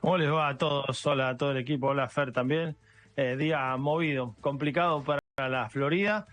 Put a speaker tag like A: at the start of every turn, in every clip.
A: ¿Cómo les va a todos? Hola a todo el equipo, hola Fer también. Día movido, complicado para la Florida,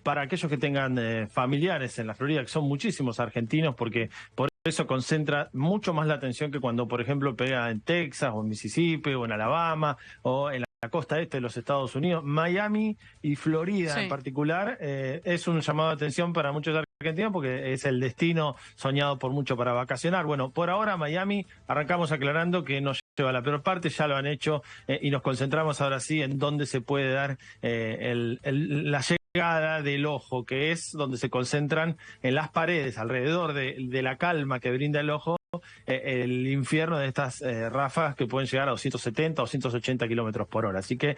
A: para aquellos que tengan familiares en la Florida, que son muchísimos argentinos, porque por eso concentra mucho más la atención que cuando, por ejemplo, pega en Texas o en Mississippi o en Alabama o en la costa este de los Estados Unidos. Miami y Florida en
B: Sí.
A: particular es un llamado de atención para muchos argentinos porque es el destino soñado por mucho para vacacionar. Bueno, por ahora Miami, arrancamos aclarando que no lleva la peor parte, ya lo han hecho y nos concentramos ahora sí en dónde se puede dar la llegada del ojo, que es donde se concentran en las paredes, alrededor de la calma que brinda el ojo, el infierno de estas ráfagas que pueden llegar a 270 o 280 kilómetros por hora. Así que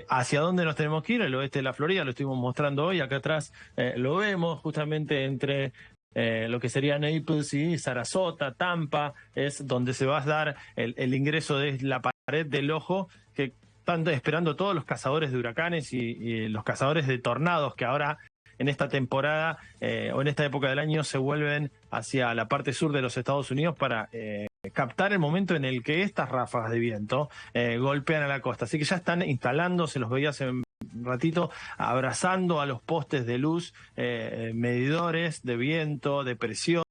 A: ¿hacia dónde nos tenemos que ir? El oeste de la Florida, lo estuvimos mostrando hoy, acá atrás lo vemos justamente entre lo que sería Naples y Sarasota, Tampa, es donde se va a dar el ingreso de la pared del ojo que están esperando todos los cazadores de huracanes y los cazadores de tornados que ahora en esta temporada o en esta época del año se vuelven hacia la parte sur de los Estados Unidos para captar el momento en el que estas ráfagas de viento golpean a la costa. Así que ya están instalando, se los veía hace un ratito, abrazando a los postes de luz, medidores de viento, de presión,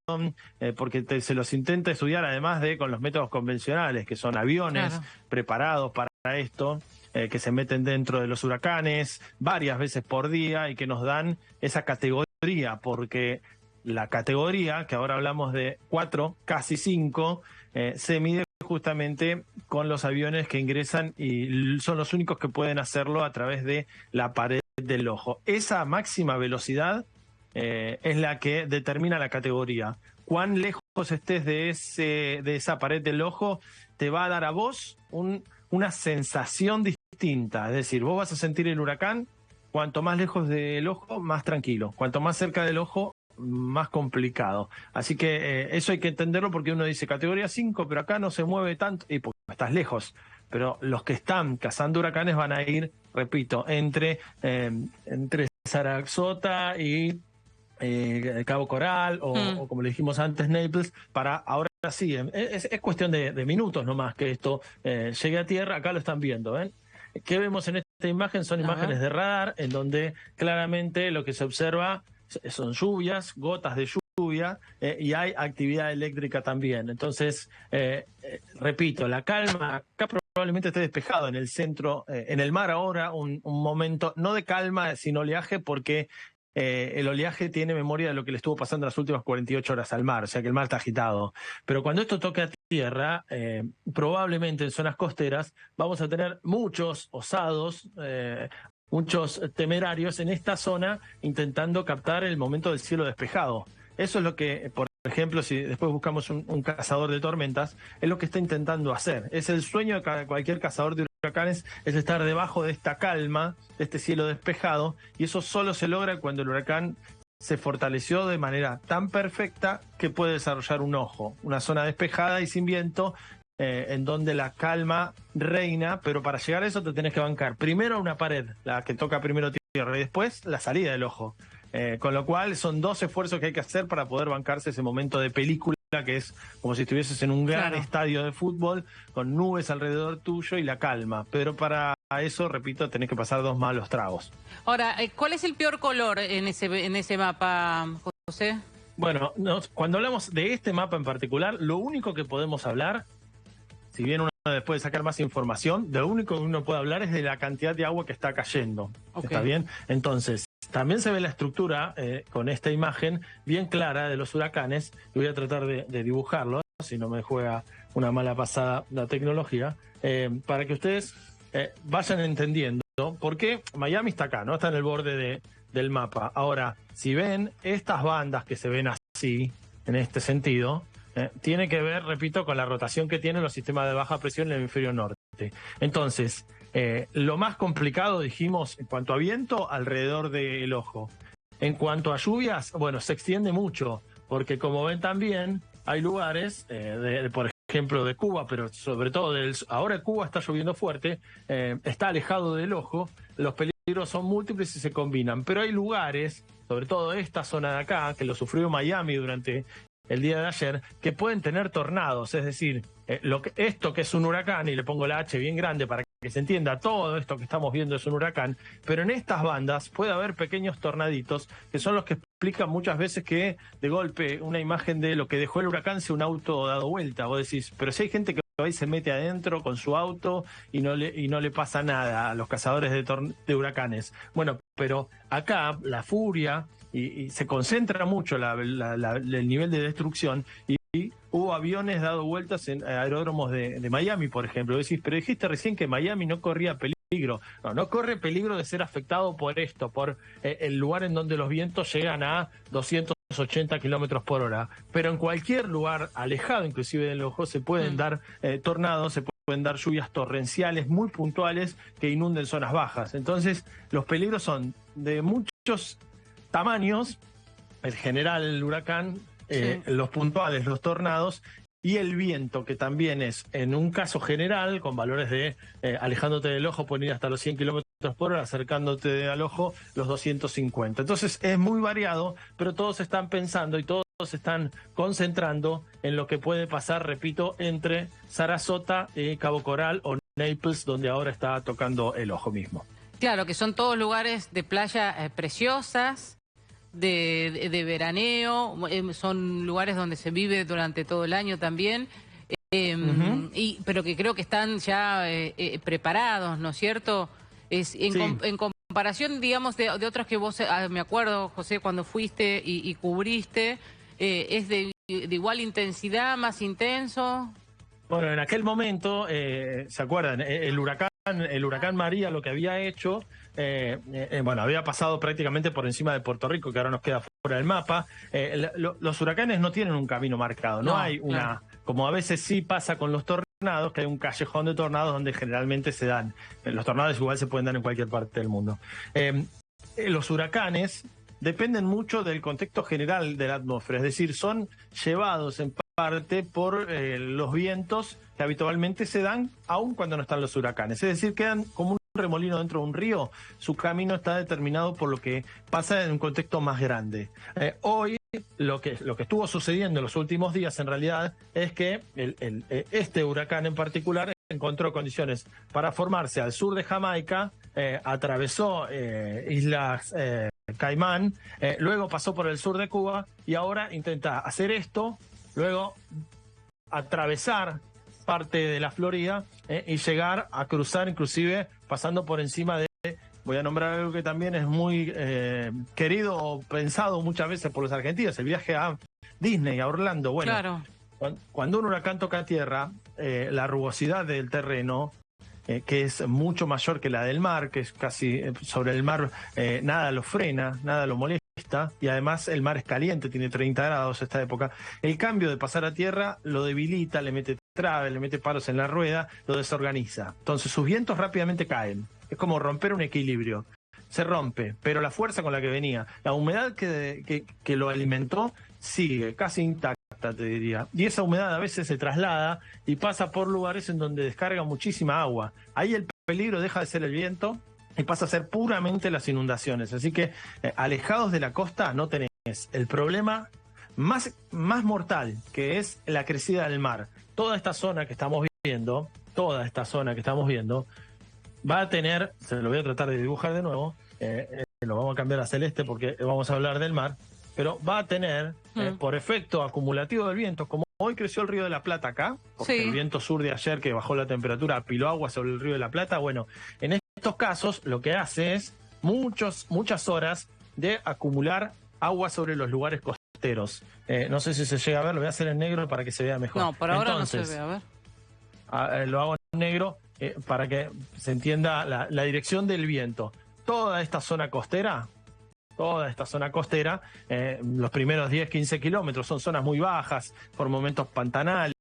A: porque se los intenta estudiar además de con los métodos convencionales, que son aviones
B: Claro.
A: preparados para esto, que se meten dentro de los huracanes varias veces por día y que nos dan esa categoría, porque la categoría, que ahora hablamos de 4, casi 5, se mide justamente con los aviones que ingresan y son los únicos que pueden hacerlo a través de la pared del ojo. Esa máxima velocidad es la que determina la categoría. Cuán lejos estés de esa pared del ojo te va a dar a vos una sensación distinta. Es decir, vos vas a sentir el huracán, cuanto más lejos del ojo, más tranquilo. Cuanto más cerca del ojo, más complicado. Así que eso hay que entenderlo porque uno dice categoría 5, pero acá no se mueve tanto, y porque estás lejos. Pero los que están cazando huracanes van a ir, repito, entre Sarasota y Cabo Coral o como le dijimos antes, Naples, para ahora sí, es cuestión de minutos nomás que esto llegue a tierra. Acá lo están viendo, ¿ven? ¿Qué vemos en esta imagen? Son imágenes de radar en donde claramente lo que se observa son lluvias, gotas de lluvia y hay actividad eléctrica también. Entonces, repito, la calma, acá probablemente esté despejado en el centro, en el mar ahora, un momento no de calma, sino oleaje, porque el oleaje tiene memoria de lo que le estuvo pasando las últimas 48 horas al mar, o sea que el mar está agitado. Pero cuando esto toque a tierra, probablemente en zonas costeras, vamos a tener muchos osados, muchos temerarios en esta zona intentando captar el momento del cielo despejado. Eso es lo que, por ejemplo, si después buscamos un cazador de tormentas, es lo que está intentando hacer. Es el sueño de cualquier cazador de huracanes, es estar debajo de esta calma, de este cielo despejado, y eso solo se logra cuando el huracán se fortaleció de manera tan perfecta que puede desarrollar un ojo, una zona despejada y sin viento, en donde la calma reina, pero para llegar a eso te tenés que bancar primero una pared, la que toca primero tierra, y después la salida del ojo. Con lo cual son dos esfuerzos que hay que hacer para poder bancarse ese momento de película, que es como si estuvieses en un gran estadio de fútbol, con nubes alrededor tuyo y la calma. Pero para eso, repito, tenés que pasar dos malos tragos.
B: Ahora, ¿cuál es el peor color en ese mapa, José?
A: Bueno, cuando hablamos de este mapa en particular, lo único que podemos hablar, si bien uno después de sacar más información, de lo único que uno puede hablar es de la cantidad de agua que está cayendo. ¿Está bien? Entonces, también se ve la estructura con esta imagen bien clara de los huracanes. Y voy a tratar de dibujarlo, si no me juega una mala pasada la tecnología, para que ustedes vayan entendiendo por qué Miami está acá, ¿no? Está en el borde del mapa. Ahora, si ven estas bandas que se ven así, en este sentido, tiene que ver, repito, con la rotación que tienen los sistemas de baja presión en el hemisferio norte. Entonces, lo más complicado, dijimos, en cuanto a viento, alrededor del ojo. En cuanto a lluvias, bueno, se extiende mucho, porque como ven también, hay lugares, por ejemplo, de Cuba, pero sobre todo ahora Cuba está lloviendo fuerte, está alejado del ojo, los peligros son múltiples y se combinan, pero hay lugares, sobre todo esta zona de acá, que lo sufrió Miami durante el día de ayer, que pueden tener tornados, es decir, esto que es un huracán, y le pongo la H bien grande para que se entienda, todo esto que estamos viendo es un huracán, pero en estas bandas puede haber pequeños tornaditos que son los que explican muchas veces que de golpe una imagen de lo que dejó el huracán sea un auto dado vuelta. Vos decís, pero si hay gente que ahí se mete adentro con su auto y no le pasa nada a los cazadores de huracanes. Bueno, pero acá la furia y se concentra mucho el nivel de destrucción y hubo aviones dado vueltas en aeródromos de Miami, por ejemplo. Decís, pero dijiste recién que Miami no corría peligro. No corre peligro de ser afectado por esto, por el lugar en donde los vientos llegan a 280 kilómetros por hora. Pero en cualquier lugar alejado, inclusive del ojo, se pueden dar tornados, se pueden dar lluvias torrenciales muy puntuales que inunden zonas bajas. Entonces, los peligros son de muchos tamaños, el general, el huracán, los puntuales, los tornados, y el viento, que también es, en un caso general, con valores de alejándote del ojo, pueden ir hasta los 100 kilómetros por hora, acercándote al ojo, los 250. Entonces es muy variado, pero todos están pensando y todos se están concentrando en lo que puede pasar, repito, entre Sarasota, Cabo Coral o Naples, donde ahora está tocando el ojo mismo.
B: Claro, que son todos lugares de playa preciosas, de veraneo, son lugares donde se vive durante todo el año también, pero que creo que están ya preparados, ¿no es cierto? En comparación, digamos, de otros que vos, me acuerdo, José, cuando fuiste y cubriste, ¿es de igual intensidad, más intenso?
A: Bueno, en aquel momento, ¿se acuerdan? El huracán María lo que había hecho, bueno, había pasado prácticamente por encima de Puerto Rico, que ahora nos queda fuera del mapa. Los huracanes no tienen un camino marcado, no hay una, como a veces sí pasa con los tornados, que hay un callejón de tornados donde generalmente se dan. Los tornados igual se pueden dar en cualquier parte del mundo. Los huracanes dependen mucho del contexto general de la atmósfera, es decir, son llevados en parte por los vientos que habitualmente se dan aun cuando no están los huracanes. Es decir, quedan como un remolino dentro de un río, su camino está determinado por lo que pasa en un contexto más grande. Hoy lo que estuvo sucediendo en los últimos días en realidad es que este huracán en particular encontró condiciones para formarse al sur de Jamaica, atravesó Islas Caimán, luego pasó por el sur de Cuba y ahora intenta hacer esto, luego atravesar parte de la Florida y llegar a cruzar, inclusive pasando por encima de, voy a nombrar algo que también es muy querido o pensado muchas veces por los argentinos, el viaje a Disney, a Orlando. Bueno,
B: claro.
A: Cuando un huracán toca tierra, la rugosidad del terreno, que es mucho mayor que la del mar, que es casi sobre el mar, nada lo frena, nada lo molesta, y además el mar es caliente, tiene 30 grados esta época. El cambio de pasar a tierra lo debilita, le mete trabes, le mete palos en la rueda, lo desorganiza. Entonces sus vientos rápidamente caen. Es como romper un equilibrio. Se rompe, pero la fuerza con la que venía, la humedad que lo alimentó, sigue casi intacta, te diría. Y esa humedad a veces se traslada y pasa por lugares en donde descarga muchísima agua. Ahí el peligro deja de ser el viento y pasa a ser puramente las inundaciones. Así que alejados de la costa no tenés el problema más mortal, que es la crecida del mar. Toda esta zona que estamos viendo, va a tener, se lo voy a tratar de dibujar de nuevo, lo vamos a cambiar a celeste porque vamos a hablar del mar, pero va a tener, por efecto acumulativo del viento, como hoy creció el Río de la Plata acá, porque el viento sur de ayer que bajó la temperatura apiló agua sobre el Río de la Plata, bueno, en estos casos lo que hace es muchas horas de acumular agua sobre los lugares costeros. No sé si se llega a ver, lo voy a hacer en negro para que se vea mejor.
B: No, por ahora no se ve, a ver.
A: Lo hago en negro para que se entienda la dirección del viento. Toda esta zona costera, los primeros 10, 15 kilómetros son zonas muy bajas, por momentos pantanales.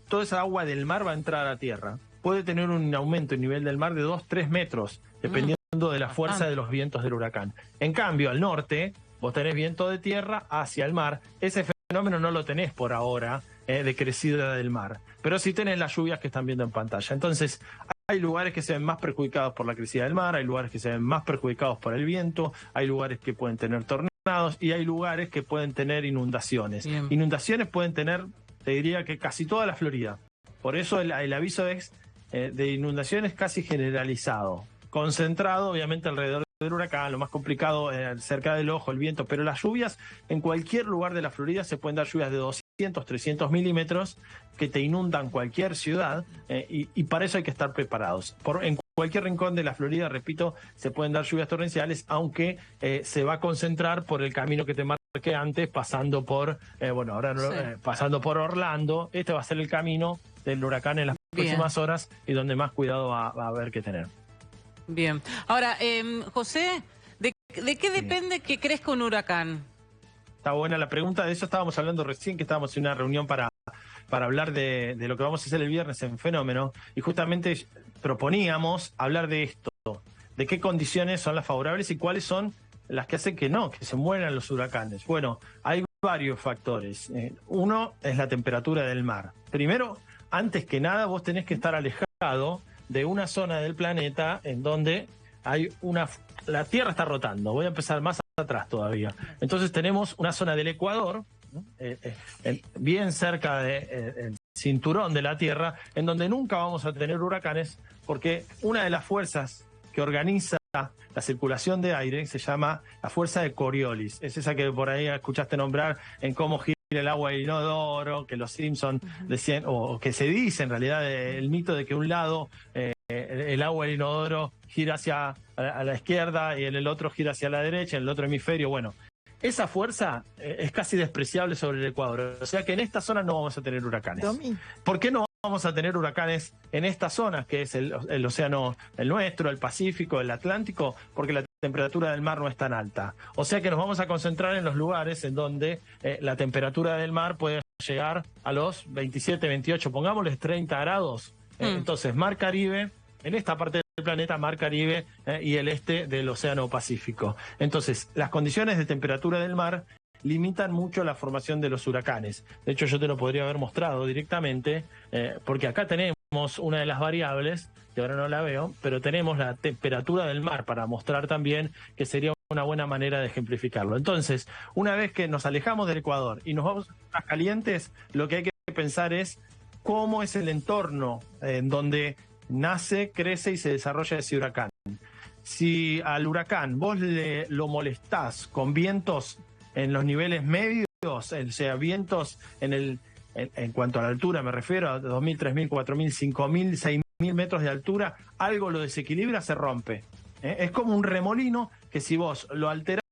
A: Toda esa agua del mar va a entrar a tierra. Puede tener un aumento en nivel del mar de 2, 3 metros, dependiendo de la fuerza de los vientos del huracán. En cambio, al norte, vos tenés viento de tierra hacia el mar. Ese fenómeno no lo tenés por ahora, de crecida del mar. Pero sí tenés las lluvias que están viendo en pantalla. Entonces, hay lugares que se ven más perjudicados por la crecida del mar, hay lugares que se ven más perjudicados por el viento, hay lugares que pueden tener tornados y hay lugares que pueden tener inundaciones. Bien. Inundaciones pueden tener, te diría que casi toda la Florida. Por eso el aviso es de inundaciones casi generalizado, concentrado obviamente alrededor del huracán, lo más complicado cerca del ojo, el viento, pero las lluvias en cualquier lugar de la Florida se pueden dar lluvias de 200, 300 milímetros que te inundan cualquier ciudad y para eso hay que estar preparados. En cualquier rincón de la Florida, repito, se pueden dar lluvias torrenciales, aunque se va a concentrar por el camino que te marqué antes, pasando por, pasando por Orlando. Este va a ser el camino del huracán en las próximas horas y donde más cuidado va a haber que tener.
B: Bien. Ahora, José, ¿de qué depende que crezca un huracán?
A: Está buena la pregunta, de eso estábamos hablando recién, que estábamos en una reunión para hablar de lo que vamos a hacer el viernes en Fenómeno, y justamente proponíamos hablar de esto, de qué condiciones son las favorables y cuáles son las que hacen que se mueran los huracanes. Bueno, hay varios factores. Uno es la temperatura del mar. Primero, antes que nada, vos tenés que estar alejado de una zona del planeta en donde la Tierra está rotando. Voy a empezar más atrás todavía. Entonces tenemos una zona del Ecuador, bien cerca del cinturón de la Tierra, en donde nunca vamos a tener huracanes, porque una de las fuerzas que organiza la circulación de aire se llama la fuerza de Coriolis. Es esa que por ahí escuchaste nombrar en cómo gira el agua del inodoro, que los Simpsons decían, o que se dice en realidad el mito de que un lado el agua del inodoro gira hacia a la izquierda y en el otro gira hacia la derecha, en el otro hemisferio. Bueno, esa fuerza es casi despreciable sobre el Ecuador. O sea que en esta zona no vamos a tener huracanes. ¿Por qué no vamos a tener huracanes en estas zonas, que es el océano, el nuestro, el Pacífico, el Atlántico? Porque la temperatura del mar no es tan alta. O sea que nos vamos a concentrar en los lugares en donde la temperatura del mar puede llegar a los 27, 28, pongámosles 30 grados. Entonces, Mar Caribe, en esta parte del planeta, Mar Caribe y el este del Océano Pacífico. Entonces, las condiciones de temperatura del mar limitan mucho la formación de los huracanes. De hecho, yo te lo podría haber mostrado directamente, porque acá tenemos una de las variables, que ahora no la veo, pero tenemos la temperatura del mar para mostrar también que sería una buena manera de ejemplificarlo. Entonces, una vez que nos alejamos del Ecuador y nos vamos a zonas calientes, lo que hay que pensar es cómo es el entorno en donde nace, crece y se desarrolla ese huracán. Si al huracán vos lo molestás con vientos en los niveles medios, o sea, vientos en cuanto a la altura, me refiero a 2.000, 3.000, 4.000, 5.000, 6.000 metros de altura, algo lo desequilibra, se rompe. Es como un remolino que si vos lo alterás